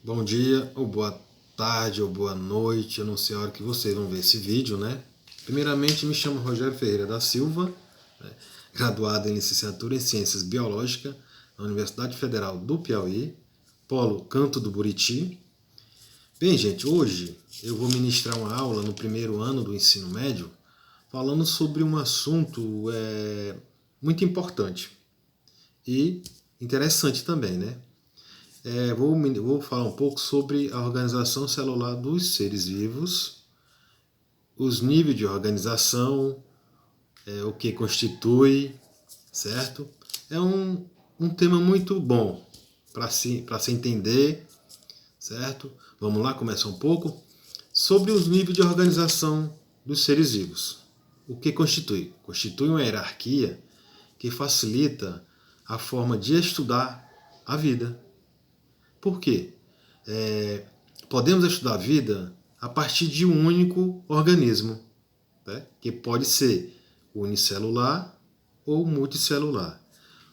Bom dia, ou boa tarde, ou boa noite, eu não sei a hora que vocês vão ver esse vídeo, né? Primeiramente, me chamo Rogério Ferreira da Silva, graduado em licenciatura em Ciências Biológicas na Universidade Federal do Piauí, Polo Canto do Buriti. Bem, gente, hoje eu vou ministrar uma aula no primeiro ano do ensino médio, falando sobre um assunto muito importante e interessante também, né? Vou falar um pouco sobre a organização celular dos seres vivos, os níveis de organização, o que constitui, certo? É um tema muito bom para se entender, certo? Vamos lá começar um pouco sobre os níveis de organização dos seres vivos. O que constitui? Constitui uma hierarquia que facilita a forma de estudar a vida. Por quê? Podemos estudar a vida a partir de um único organismo, né? Que pode ser unicelular ou multicelular.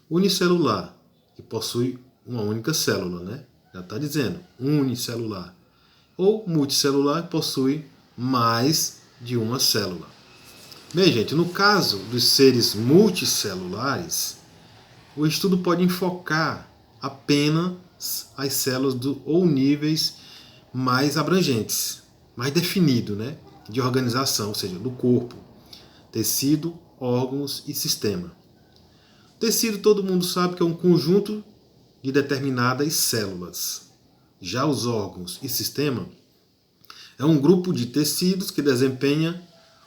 Unicelular, que possui uma única célula, né? Já está dizendo, unicelular. Ou multicelular, que possui mais de uma célula. Bem, gente, no caso dos seres multicelulares, o estudo pode enfocar apenas as células ou níveis mais abrangentes, mais definidos, né, de organização, ou seja, do corpo, tecido, órgãos e sistema. Tecido, todo mundo sabe que é um conjunto de determinadas células. Já os órgãos e sistema é um grupo de tecidos que desempenha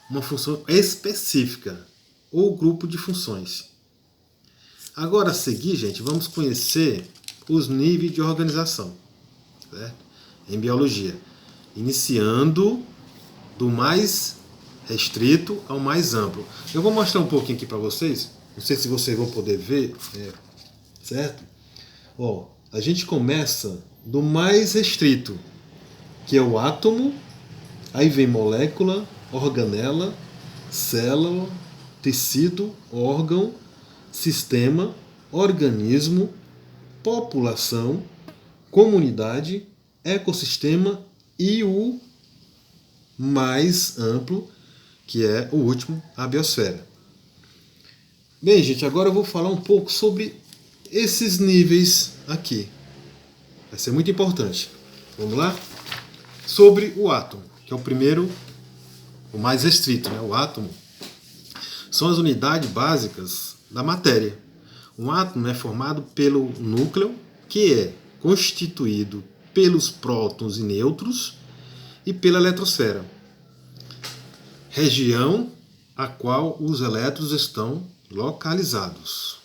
uma função específica ou grupo de funções. Agora a seguir, gente, vamos conhecer os níveis de organização, certo? Em biologia, iniciando do mais restrito ao mais amplo. Eu vou mostrar um pouquinho aqui para vocês, não sei se vocês vão poder ver, certo? A gente começa do mais restrito, que é o átomo, aí vem molécula, organela, célula, tecido, órgão, sistema, organismo, população, comunidade, ecossistema e o mais amplo, que é o último, a biosfera. Bem, gente, agora eu vou falar um pouco sobre esses níveis aqui. Vai ser muito importante. Vamos lá? Sobre o átomo, que é o primeiro, o mais restrito, né? O átomo são as unidades básicas da matéria. Um átomo é formado pelo núcleo, que é constituído pelos prótons e nêutrons e pela eletrosfera, região a qual os elétrons estão localizados.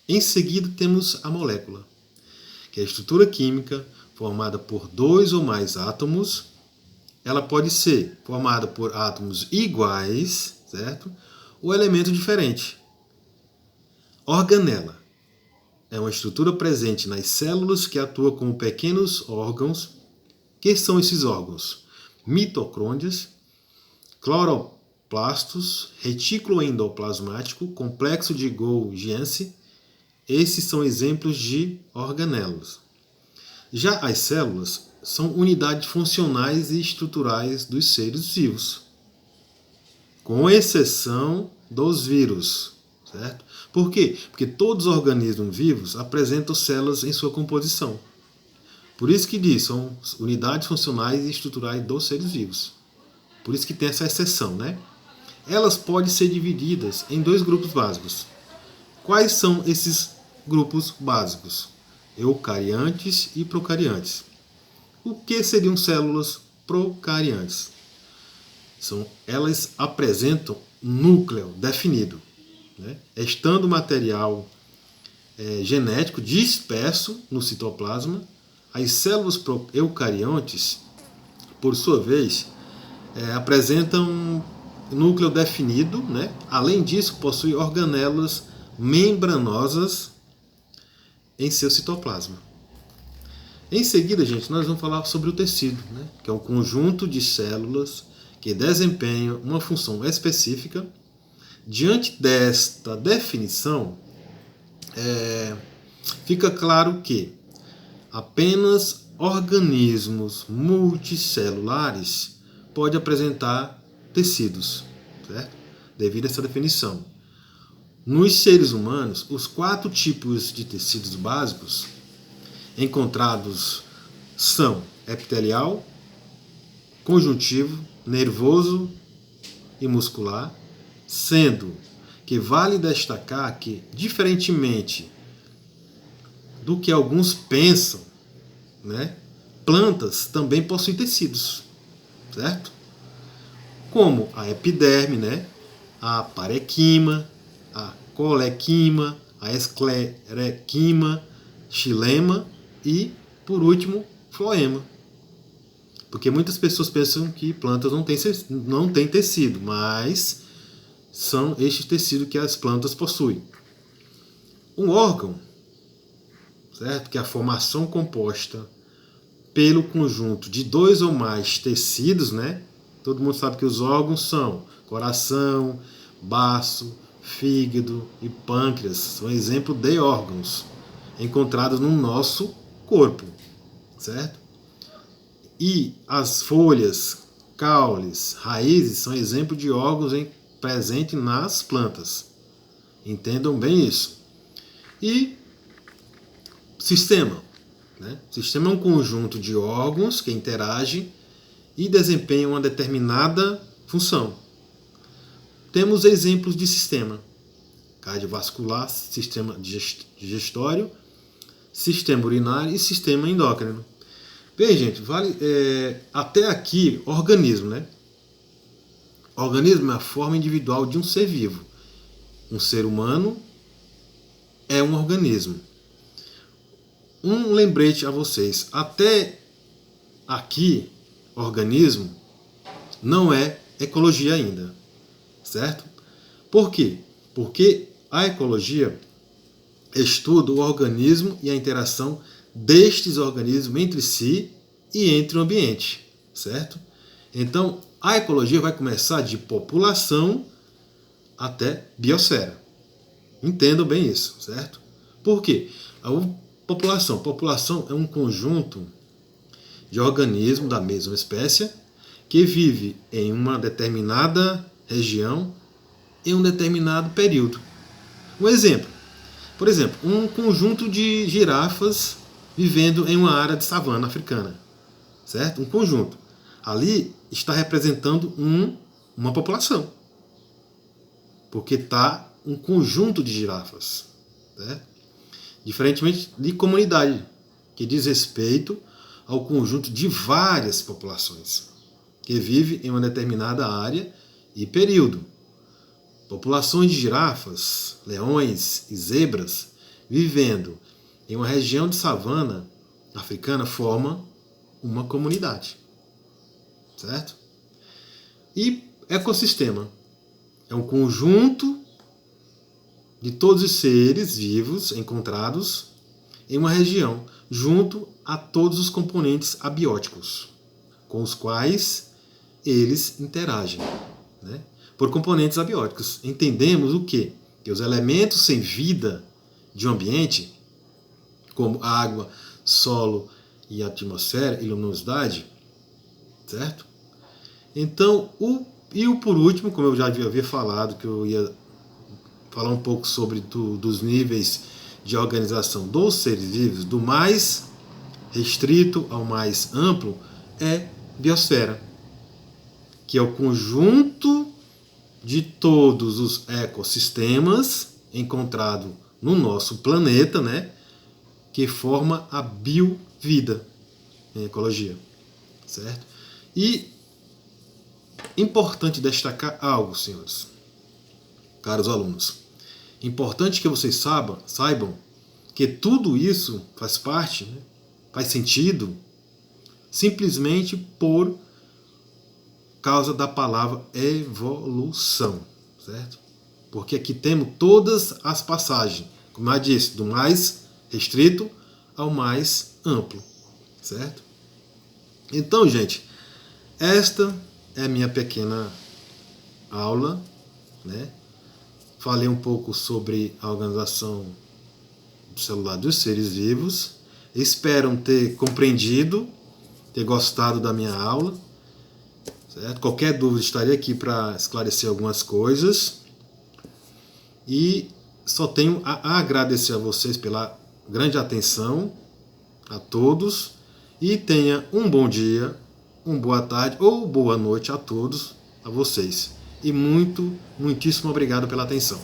Em seguida temos a molécula, que é a estrutura química formada por dois ou mais átomos. Ela pode ser formada por átomos iguais, certo? Ou elemento diferente. Organela é uma estrutura presente nas células que atua como pequenos órgãos. Que são esses órgãos? Mitocôndrias, cloroplastos, retículo endoplasmático, complexo de Golgi. Esses são exemplos de organelas. Já as células são unidades funcionais e estruturais dos seres vivos, com exceção dos vírus, certo? Por quê? Porque todos os organismos vivos apresentam células em sua composição. Por isso que diz, são unidades funcionais e estruturais dos seres vivos. Por isso que tem essa exceção, né? Elas podem ser divididas em dois grupos básicos. Quais são esses grupos básicos? Eucariontes e procariantes. O que seriam células procariantes? Elas apresentam núcleo definido, né? Estando o material genético disperso no citoplasma. As células eucariontes, por sua vez, apresentam núcleo definido, né? Além disso, possuem organelas membranosas em seu citoplasma. Em seguida, gente, nós vamos falar sobre o tecido, né? Que é um conjunto de células que desempenham uma função específica. Diante desta definição, fica claro que apenas organismos multicelulares podem apresentar tecidos, certo? Devido a essa definição. Nos seres humanos, os 4 tipos de tecidos básicos encontrados são epitelial, conjuntivo, nervoso e muscular, sendo que vale destacar que, diferentemente do que alguns pensam, né, plantas também possuem tecidos, certo? Como a epiderme, né, a parequima, a colequima, a esclerequima, xilema e, por último, floema. Porque muitas pessoas pensam que plantas não têm tecido, mas são estes tecidos que as plantas possuem. Um órgão, certo? Que é a formação composta pelo conjunto de 2 ou mais tecidos, né? Todo mundo sabe que os órgãos são coração, baço, fígado e pâncreas. São exemplo de órgãos encontrados no nosso corpo, certo? E as folhas, caules, raízes são exemplo de órgãos presentes nas plantas. Entendam bem isso. E sistema, né? Sistema é um conjunto de órgãos que interagem e desempenham uma determinada função. Temos exemplos de sistema: cardiovascular, sistema digestório, sistema urinário e sistema endócrino. Bem, gente, até aqui, organismo, né? Organismo é a forma individual de um ser vivo. Um ser humano é um organismo. Um lembrete a vocês: até aqui, organismo não é ecologia ainda, certo? Por quê? Porque a ecologia estuda o organismo e a interação destes organismos entre si e entre o ambiente, certo? Então, a ecologia vai começar de população até biosfera. Entendam bem isso, certo? Por quê? A população é um conjunto de organismos da mesma espécie que vive em uma determinada região em um determinado período. Um exemplo. Por exemplo, um conjunto de girafas vivendo em uma área de savana africana, certo? Um conjunto. Ali está representando uma população, porque está um conjunto de girafas, certo? Diferentemente de comunidade, que diz respeito ao conjunto de várias populações que vivem em uma determinada área e período. Populações de girafas, leões e zebras vivendo em uma região de savana africana formam uma comunidade, certo? E ecossistema é um conjunto de todos os seres vivos encontrados em uma região, junto a todos os componentes abióticos com os quais eles interagem, né? Por componentes abióticos, entendemos o quê? Que os elementos sem vida de um ambiente, como água, solo e atmosfera e luminosidade, certo? Então, por último, como eu já havia falado, que eu ia falar um pouco sobre dos níveis de organização dos seres vivos, do mais restrito ao mais amplo, é biosfera, que é o conjunto de todos os ecossistemas encontrado no nosso planeta, né, que forma a biovida em ecologia, certo? E importante destacar algo, senhores, caros alunos. Importante que vocês saibam que tudo isso faz parte, né, faz sentido, simplesmente por causa da palavra evolução, certo? Porque aqui temos todas as passagens, como eu disse, do mais restrito ao mais amplo, certo? Então, gente, esta é a minha pequena aula, né? Falei um pouco sobre a organização celular dos seres vivos. Espero ter compreendido, ter gostado da minha aula. Certo? Qualquer dúvida, estarei aqui para esclarecer algumas coisas. E só tenho a agradecer a vocês pela grande atenção, a todos. E tenha um bom dia, uma boa tarde ou boa noite a todos, a vocês. E muitíssimo obrigado pela atenção.